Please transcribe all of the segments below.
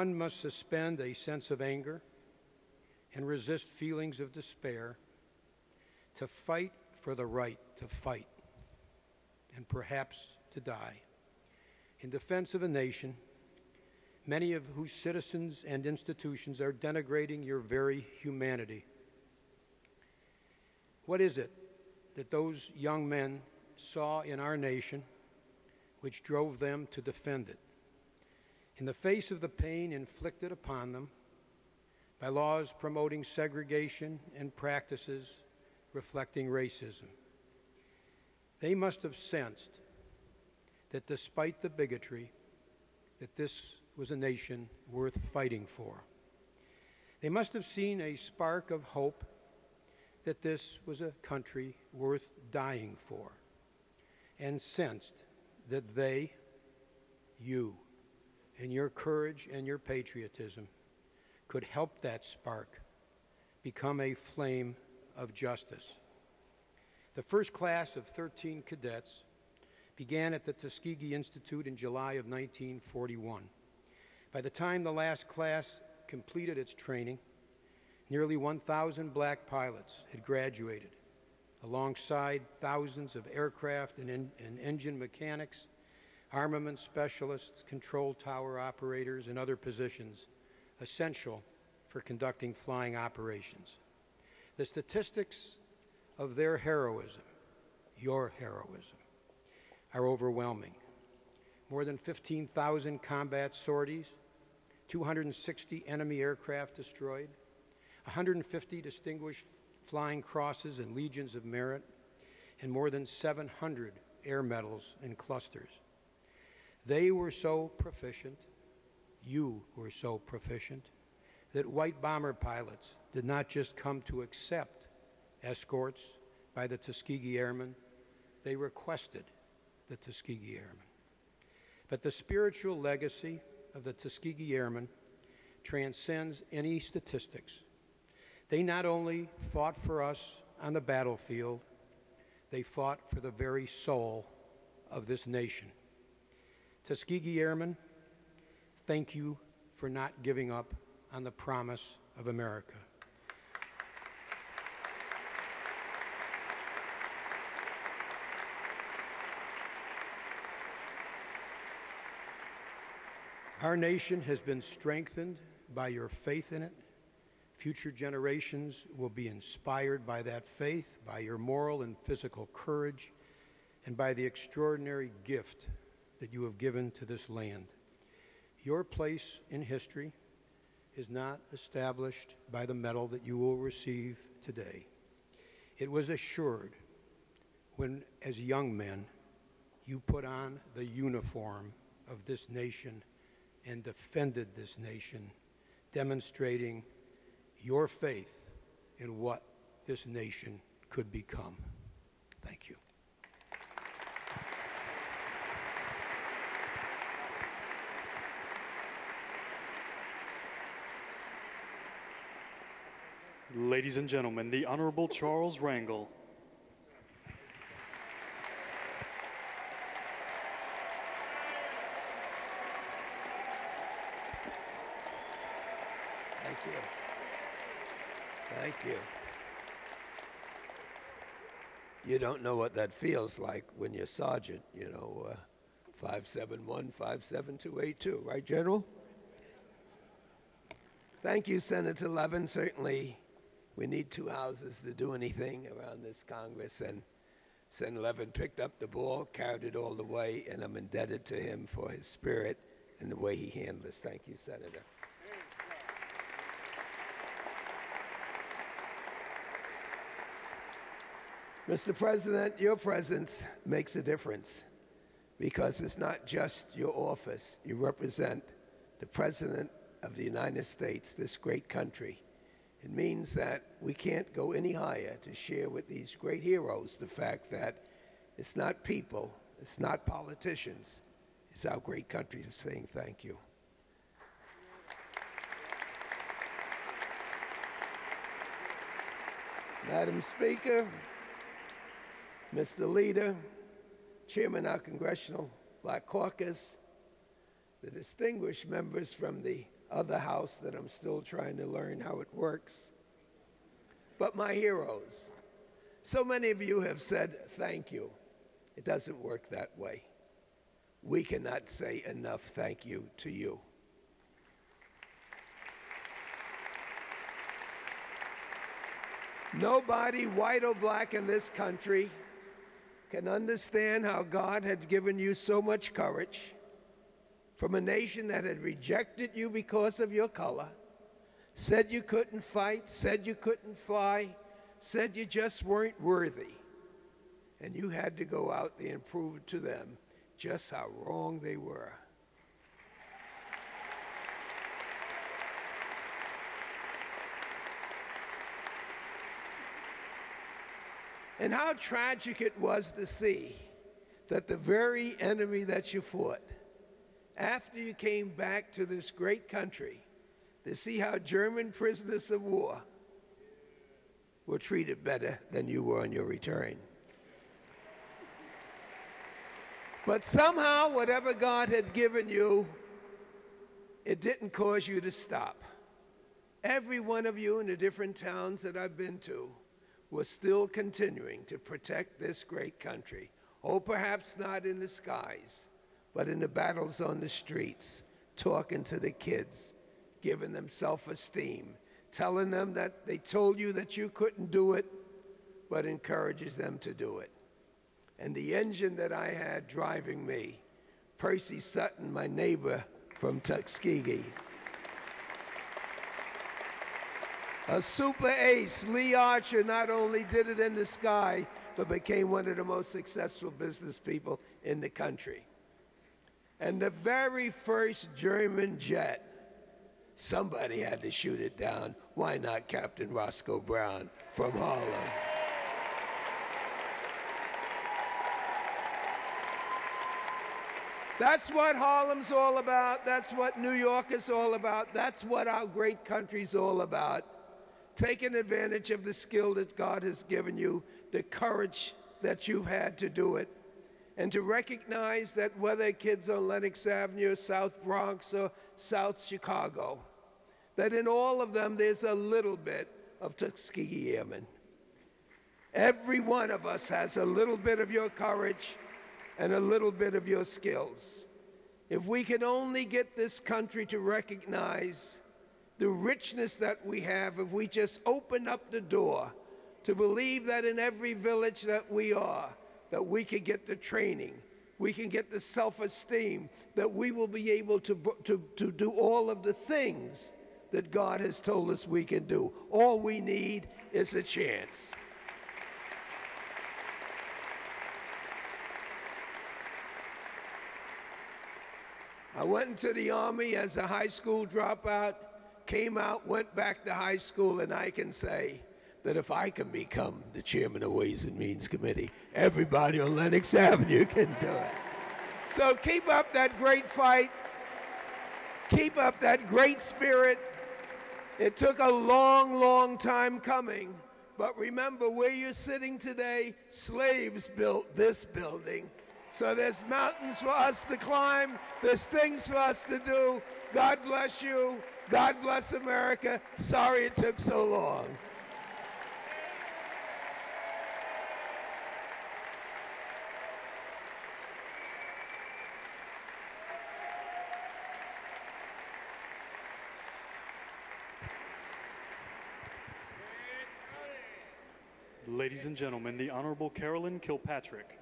One must suspend a sense of anger and resist feelings of despair to fight for the right to fight and perhaps to die in defense of a nation, many of whose citizens and institutions are denigrating your very humanity. What is it that those young men saw in our nation which drove them to defend it? In the face of the pain inflicted upon them by laws promoting segregation and practices reflecting racism, they must have sensed that despite the bigotry, that this was a nation worth fighting for. They must have seen a spark of hope that this was a country worth dying for, and sensed that they, you, and your courage and your patriotism could help that spark become a flame of justice. The first class of 13 cadets began at the Tuskegee Institute in July of 1941. By the time the last class completed its training, nearly 1,000 black pilots had graduated, alongside thousands of aircraft and engine mechanics, armament specialists, control tower operators, and other positions essential for conducting flying operations. The statistics of their heroism, your heroism, are overwhelming. More than 15,000 combat sorties, 260 enemy aircraft destroyed, 150 distinguished flying crosses and legions of merit, and more than 700 air medals and clusters. They were so proficient, you were so proficient, that white bomber pilots did not just come to accept escorts by the Tuskegee Airmen, they requested the Tuskegee Airmen. But the spiritual legacy of the Tuskegee Airmen transcends any statistics. They not only fought for us on the battlefield, they fought for the very soul of this nation. Tuskegee Airmen, thank you for not giving up on the promise of America. Our nation has been strengthened by your faith in it. Future generations will be inspired by that faith, by your moral and physical courage, and by the extraordinary gift that you have given to this land. Your place in history is not established by the medal that you will receive today. It was assured when, as young men, you put on the uniform of this nation and defended this nation, demonstrating your faith in what this nation could become. Thank you. Ladies and gentlemen, the Honorable Charles Rangel. Thank you. Thank you. You don't know what that feels like when you're sergeant, 571, 57282, right, General? Thank you, Senator Levin. Certainly, we need two houses to do anything around this Congress, and Senator Levin picked up the ball, carried it all the way, and I'm indebted to him for his spirit and the way he handled this. Thank you, Senator. Mr. President, your presence makes a difference because it's not just your office. You represent the President of the United States, this great country. It means that we can't go any higher to share with these great heroes the fact that it's not people, it's not politicians, it's our great country saying thank you. Madam Speaker, Mr. Leader, Chairman of our Congressional Black Caucus, the distinguished members from the other house that I'm still trying to learn how it works, but my heroes. So many of you have said thank you. It doesn't work that way. We cannot say enough thank you to you. Nobody, white or black, in this country can understand how God had given you so much courage from a nation that had rejected you because of your color, said you couldn't fight, said you couldn't fly, said you just weren't worthy. And you had to go out there and prove to them just how wrong they were. And how tragic it was to see that the very enemy that you fought, after you came back to this great country, to see how German prisoners of war were treated better than you were on your return. But somehow, whatever God had given you, it didn't cause you to stop. Every one of you in the different towns that I've been to was still continuing to protect this great country. Oh, perhaps not in the skies, but in the battles on the streets, talking to the kids, giving them self-esteem, telling them that they told you that you couldn't do it, but encourages them to do it. And the engine that I had driving me, Percy Sutton, my neighbor from Tuskegee, a super ace, Lee Archer, not only did it in the sky, but became one of the most successful business people in the country. And the very first German jet, somebody had to shoot it down. Why not Captain Roscoe Brown from Harlem? That's what Harlem's all about. That's what New York is all about. That's what our great country's all about. Taking advantage of the skill that God has given you, the courage that you've had to do it, and to recognize that whether kids on Lenox Avenue, South Bronx, or South Chicago, that in all of them there's a little bit of Tuskegee Airmen. Every one of us has a little bit of your courage and a little bit of your skills. If we can only get this country to recognize the richness that we have, if we just open up the door to believe that in every village that we are, that we can get the training, we can get the self-esteem, that we will be able to do all of the things that God has told us we can do. All we need is a chance. I went into the Army as a high school dropout, came out, went back to high school, and I can say that if I can become the chairman of Ways and Means Committee, everybody on Lenox Avenue can do it. So keep up that great fight. Keep up that great spirit. It took a long, long time coming, but remember where you're sitting today, slaves built this building. So there's mountains for us to climb, there's things for us to do. God bless you. God bless America. Sorry it took so long. Ladies and gentlemen, the Honorable Carolyn Kilpatrick.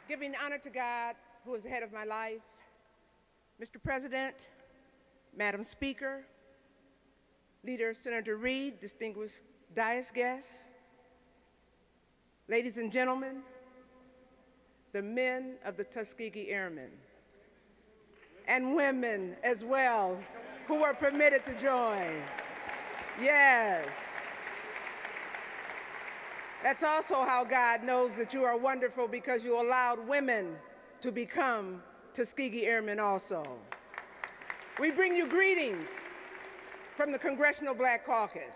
Giving honor to God, who is the head of my life, Mr. President, Madam Speaker, Leader Senator Reid, distinguished dais guests, ladies and gentlemen, the men of the Tuskegee Airmen, and women as well, who are permitted to join. Yes. That's also how God knows that you are wonderful, because you allowed women to become Tuskegee Airmen also. We bring you greetings from the Congressional Black Caucus.